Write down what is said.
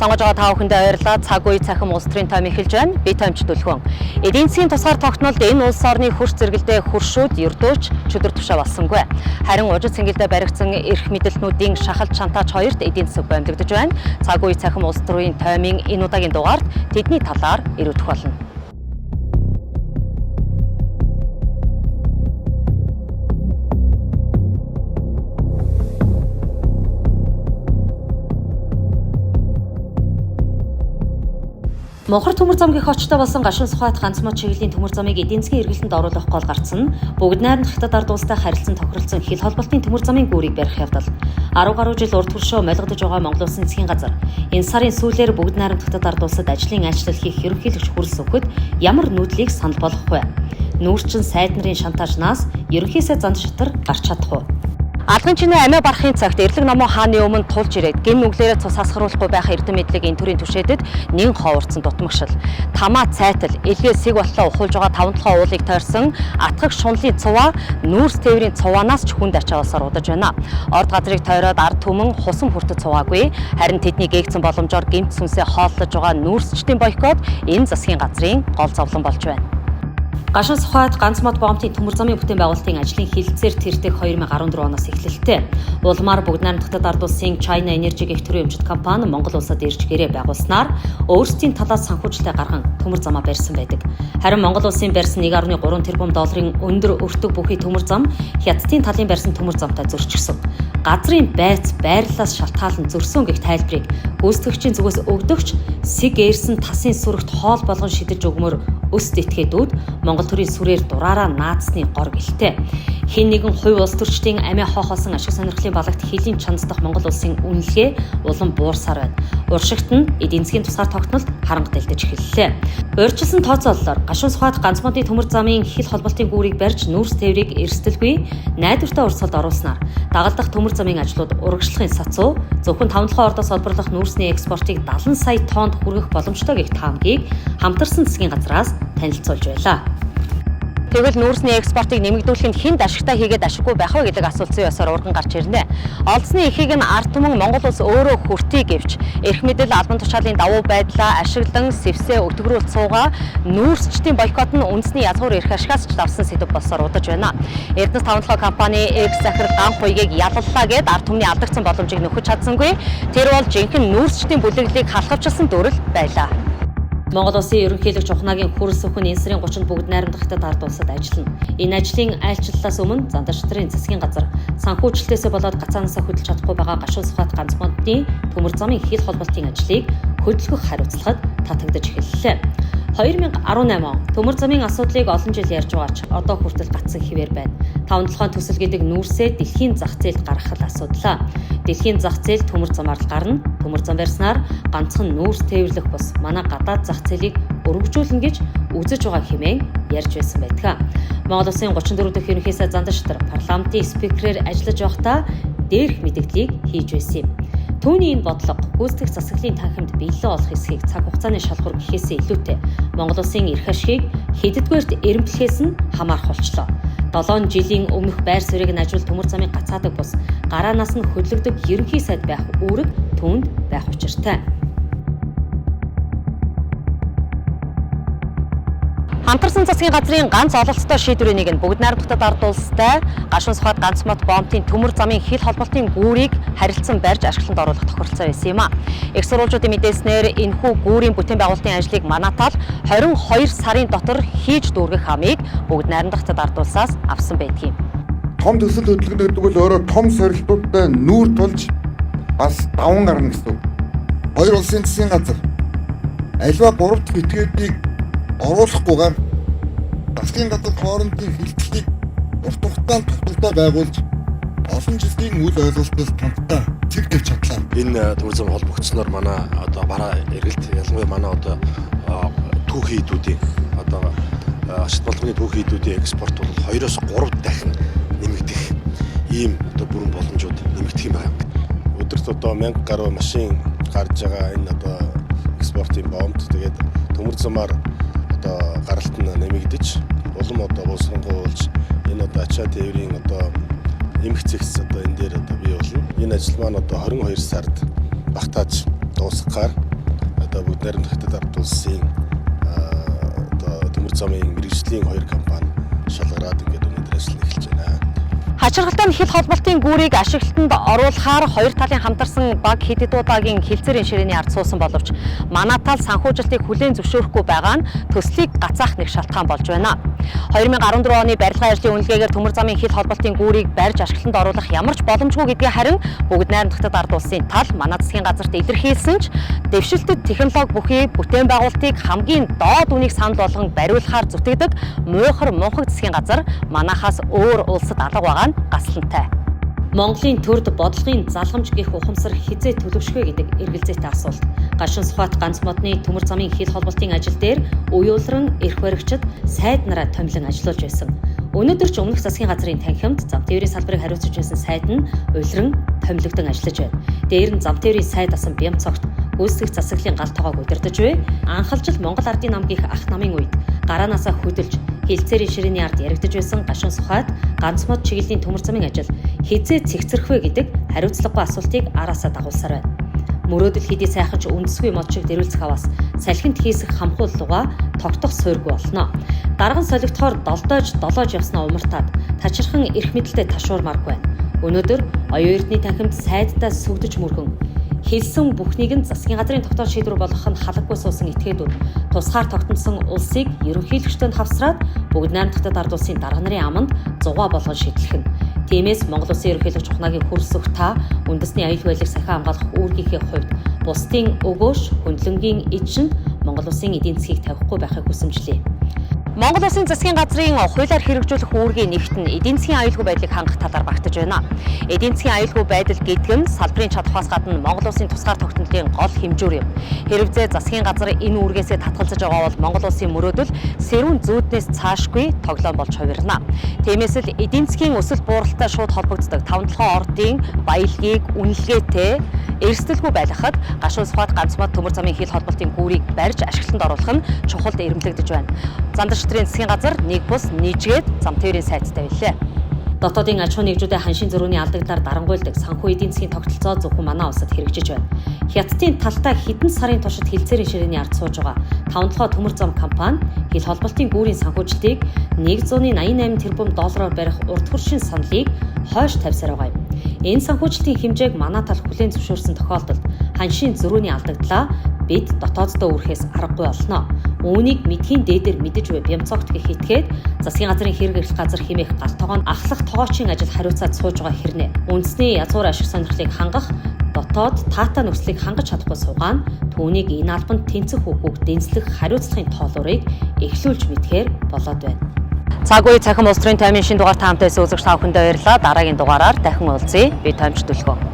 Сонгож байгаа та бүхэндээ баярлалаа. Цаг үе цахим улс төрийн тайм эхэлж байна. Би таймч Дүлхөн. Эдийн засгийн тусгаар тогтнолд энэ улс орны хөрс зэрэгэлдээ хуршууд ердөөч чөдөр тушаа болсонгүй. Харин ужид цэнгэлдээ баригдсан эрх мэдэлтнүүдийн шахалт шантаач хоёрт эдийн засаг бомдогдож байна. Цаг үе цахим улс төрийн таймын энэ удаагийн дугаард тэдний талаар ирүүлэх болно. Мохор төмөр зам гэх очтой болсон гашуун сухайт ганц мод чиглэлийн төмөр замыг эдийн засгийн эргэлтэнд оруулах гол гарцсан бүгд найрамд хятад ард улстай харилцан тохиролцсон хил холболтын төмөр замын гүүрийг барих явдал 10 гаруй жил урд туршоо молигдож байгаа Монгол Улсын засгийн газар энэ сарын сүүлээр бүгд найрамд хятад ард улсад ажлын айлчлал хийх ерөнхийлөгч хүрэлц өгөхөд ямар нүүдлийг санал болгох вэ? Нүүрчин сайд нарын шантажнаас ерөнхий сайд занд шатар гарч чадах уу? Алгын чинээ амиа барахын цагт эрлэг номоо хааны өмнө тулж ирээд гин нүглээрээ цус хасгаруулахгүй байх эрдэм мэдлэг энэ төрлийн түшээдэд нэн ховорцсон дутмагшил. Тамаа цайтал, элгээ сэг боллоо ухуулж байгаа 5-7 уулыг тойрсон атгах шунлын цуваа нүүрс тээврийн цуваанаас ч хүнд ачаалсаар удаж байна. Орд газрыг тойроод ард түмэн хусам хүртэж цуваагүй. Харин тэдний гээгцэн боломжоор гэмт сүнсээ хооллож байгаа нүүрсчдийн бойкот энэ засгийн газрын гол зовлон болж байна. Гашуун сухайт ганц мод бомтын төмөр замын бүтээн байгуулалтын ажлын хилцээр тэртэг 2014 оноос эхлэлтэй. Улмаар бүгд найрамд хятад ард улсын China Energy гэх төрлийн өмчит компани Монгол улсад ирж гэрээ байгуулснаар өөрсдийн талаас санхүүжилтээ гарган төмөр замаа барьсан байдаг. Харин Монгол улсын барьсан 1.3 тэрбум долларын өндөр өртөг бүхий төмөр зам Хятадын талын барьсан төмөр замтай зөрчигсөн. Газрын байц байрлалаас шалтгаалan зөрсөн гэх тайлбарыг гүйцэтгэгчийн зүгээс өгдөгч сэг ээрсэн тасын сүрэгт хоол болгон шидэж өгмөр өс этгээдүүд Монгол төрийн сүрээр дураараа наацсны гор гэлтэй. Хэн нэгэн хувь улс төрчдийн амиа хоохолсон ашиг сонирхлын балагт хилийн чанддах Монгол улсын үнэлгээ улам буурсаар байна. Уршигт нь эдийн засгийн тусгаар тогтнолд харанга дэлдэж эхэллээ. Урьдчилсан тооцоололоор гашуун сухайт ганц модын төмөр замын хил холболтын гүүрийг барьж нүүрс тээврийг эрсдэлгүй найдвартай урсгалд оруулснаар дагалдах төмөр замын ажлууд урагшлахын сацуу зөвхөн 5-7 ордоос олборлох нүүрсний экспортыг 70 сая тоннд хүргэх боломжтой гэх таамгийг хамтарсан засгийн газраас танилцуулж байлаа. Тэгвэл нүүрсний экспортыг нэмэгдүүлэхэд хэнд ашигтай хийгээд ашиггүй байх вэ гэдэг асуултын ёсоор урган гарч ирнэ. Олдсны эхийг нь ард түмэн Монгол улс өөрөө хүртий гэвч эрх мэдэл албан тушаалын давуу байдлаа ашиглан сэвсээ өтгөрүүлж суугаа нүүрсчдийн бойкот нь үндэсний язгуур эрх ашигаас ч давсан сэдв болсоор удаж байна. Эрдэнэс 5-7 компани X захирал ганх хуйгийг ялаллаа гэд ард түмний алдагдсан боломжийг нөхөж чадсангүй. Тэр бол жинхэнэ нүүрсчдийн бүлэглэлийг халахвчилсан дүрэл байлаа. Монгол улсын ерөнхийлөгч Ухнагийн хүрэлц өгөх нь энэ сарын 30-нд бүгд найрамд хятад ард улсад ажиллана. Энэ ажлын айлчлалаас өмнө Зандарштрын засгийн газар санхүүжилтээсээ болоод гацаанаасаа хөдөлж чадахгүй байгаа гашуун сухайт ганц модны төмөр замын хил холболтын ажлыг хөдөлгөх хариуцлагад татагдаж эхэллээ. 2018 он төмөр замын асуудлыг олон жил ярьж байгаач одоо хүртэл гацсан хിവэр байна. 5-7 төсөл гэдэг нүүрсээ дэлхийн зах зээлд гаргах асуудлаа. Дэлхийн зах зээл төмөр замаар л гарна. Төмөр зам барьснаар ганцхан нүүрс тээвэрлэх бус манай гадаад зах зээлийг өргөжүүлнэ гэж үзэж байгаа хэмээн ярьж байсан байдаг. Монгол Улсын 34 дахь ерөнхий сайд Зандарштрын парламентын спикерээр ажиллаж байхдаа дээрх мэдээллийг хийж байсан юм. Түүний энэ бодлого гүйцэтгэх засаглалын танхимд биелэлээ олох эсхийг цаг хугацааны шалгуур гэхээсээ илүүтэй Монгол Улсын эрх ашигыг хэддүгээрт эрэмблэхээс нь хамаарах болчлоо. 7 жилийн өмнөх байр суурийг нь ажил төмөр замын гацаадаг бус гараанаас нь хөдлөгдөг ерөнхий сайд байх үүрэг түүнд байх учиртай. Хамтарсан засгийн газрын ганц ололцтой шийдвэрийн нэг нь бүгд найрамд хятад ард улстай гашуун сухайт ганц мод бомтын төмөр замын хил холболтын гүүрийг харилцан барьж ашиглалтанд оруулах тохиролцоо байсан юм а. Их сурвалжуудын мэдээснээр энэхүү гүүрийн бүтээн байгуулалтын ажлыг манатал 22 сарын дотор хийж дүүргэх хамыг бүгд найрамд хятад ард улсаас авсан байдгийг. Том төсөл хөдөлгөөн гэдэг бол өөрөө том сорилтуудтай нүүр тулж бас даван гарна гэсэн. Хоёр улсын засгийн газар альва 3 дахь этгээдийг оруулахгүйгээр засгийн газар хоорондын хилцлийг урт хугацаанд тогтвортой байгуулж олон жилийн үйл ойлголтоос хамтдаа цэг тавьж чадлаа. Энэ төмөр зам холбогдсноор манай одоо бараа эргэлт ялангуяа манай одоо түүхий идүүдийн одоо ашиг болгоны түүхий идүүдийн экспорт бол 2-3 дахин нэмэгдэх ийм одоо бүрэн боломжууд нэмэгдэх юм байна. Өдөрт одоо 1000 гаруй машин гарч байгаа энэ одоо экспортын боомт тэгээд төмөр замаар одоо гаралт нь нэмэгдэж улам одоо уусгангуулж энэ одоо ачаа тээврийн одоо нэмэх зэгц одоо энэ дээр одоо бий болно. Энэ ажил маань одоо 22 сард багтааж дуусгахаар одоо бүгд найрамд хятад ард улсын одоо төмөр замын мэргэжлийн 2 компани шалгараад ингээд өнөөдөр ажил эхэлж байна. Хачиргалтай нь хил холболтын гүүрийг ашиглалтанд оруулахаар хоёр талын хамтарсан баг хэд удаагийн хилцээрийн ширээний ард суусан боловч манай тал санхүүжилтийг хүлээн зөвшөөрөхгүй байгаа нь төслийг гацаах нэг шалтгаан болж байна. 2014 оны барилгын ажлын үнэлгээгээр төмөр замын хил холболтын гүүрийг барьж ашиглалтанд оруулах ямар ч боломжгүй гэдгийг харин бүгд найрамд хятад ард улсын тал манай засгийн газарт илэрхийлсэн ч дэвшилтэд технологи бүхий бүтээн байгуулалтыг хамгийн доод үнийг санал болгон бариулахаар зүтгэдэг муухар мунхаг засгийн газар манайхаас өөр улсад алга байгаа нь гаслантай. Монголын төрд бодлогын залгамж гэх ухамсар хизээ төлөвшгөө гэдэг эргэлзээтэй асуулт. Гашуун Сухбат ганц модны төмөр замын хил холболтын ажил дээр уюулран эрх баригчид сайд нараа томилон ажиллаж байсан. Өнөөдөр ч өмнөх засгийн газрын танхимд зам тээврийн салбарыг хариуцж байсан сайд нь улиран томилогдсон ажиллаж байна. Дээр нь зам тээврийн сайд асан Бямцогт гүйцэтгэх засаглалын гал тоогоог удирдах буй анхалжил Монгол Ардын нам гих ах намын үед гараанаасаа хөдөлж хилцээрийн ширээний ард яригдж байсан Гашуун Сухбат ганц мод чиглэлийн төмөр замын ажил хизээ цэгцэрх вэ гэдэг хариуцлагагүй асуултыг араасаа дагуулсаар байна. Мөрөөдөл хэдий сайхаж үндэсгүй мод шиг дэрүүлцэх аваас салхинд хийсэх хамхууллага тогтох суурьгүй болно. Дарган солигдохоор долоож явснаа умартаад тачирхан эрх мэдэлтэй ташуурмааргүй байна. Өнөөдөр оюун эрдний танхимд сайдтай сүгдэж мөргөн хэлсэн бүхнийг нь засгийн газрын тогтоол шийдвэр болгох нь халахгүй суусан этгээдүүд тусгаар тогтносон улсыг ерөнхийлөгчдөнд хавсраад бүгд найрамд хятад ард улсын дарга нарын аманд зугаа болгон шийдлэх нь. Тиймээс Монгол Улсын ерөнхийлөгч ухнаагийн хөрсөх та үндэсний аюулгүй байдлыг сахин хамгаалах үүргийнхээ хувьд бусдын өгөөш хөндлөнгийн эзэнд Монгол Улсын эдийн засгийг тавихгүй байхыг хүсэмжлээ. Монгол Улсын засгийн газрын хуулиар хэрэгжүүлэх үүргийн нэгт нь эдийн засгийн аюулгүй байдлыг хангах талаар багтаж байна. Эдийн засгийн аюулгүй байдал гэдэг нь салбарын чадхаас гадна Монгол Улсын тусгаар тогтнолын гол хэмжүүр юм. Хэрвээ засгийн газар энэ үүргээсээ татгалзаж байгаа бол Монгол Улсын мөрөөдөл сэрүүн зүүднээс цаашгүй тоглоом болж хувирна. Тиймээс л эдийн засгийн өсөлт бууралтай шууд холбогддог 5 толгой ордын баялагийг үнэлгээтэй эрсдэлгүй байлгахад Гашуун Сухбат ганц мод төмөр замын хил холболтын гүүрийг барьж ашиглалтанд оруулах нь чухал эрэмлэгдэж байна. Замдагчдын засгийн газар нэг бус нийжгээд зам тээврийн сайттай байлээ. Дотоодын аж ахуй нэгжүүдэд ханшийн зөрүүний алдагдлаар дарангуйлдаг санхүү эдийн засгийн тогтолцоо зөвхөн манай улсад хэрэгжиж байна. Хятадын талтай хэдэн сарын туршид хилцээрийн ширээний ард сууж байгаа 5 толгой төмөр зам компани хил холболтын гүүрийн санхүүжилтийг $188 тэрбум барих урт хуршийн саналыг хойш тавьсаар байгаа юм. Энэ санхүүжилтийн хэмжээг манай тал хүлээн зөвшөөрсөн тохиолдолд ханшийн зөрүүний алдагдлаа бид дотооддоо үрхээс аргагүй болно. Үүнийг мэдхийн дээдээр мэдэж буй Бямцогт гэх этгээд засгийн газрын хэрэг эрх газар хэмээх гал тогоонд ахлах тоогоочийн ажил хариуцаад сууж байгаа хэрнээ. Үндэсний язгуур ашиг сонирхлыг хангах дотоод таатай нөхцөлийг хангаж чадахгүй суугаан түүнийг энэ албанд тэнцэх үгүйг дэнслэх хариуцлагын тоолуурыг эхлүүлж мэдхээр болоод байна. Цаг үе цахим улс төрийн таймын шинэ дугаар таамтай үзэгч та бүхэндээ баярлалаа. Дараагийн дугаараар дахин уулзъя. Би таймч Дүлгөө.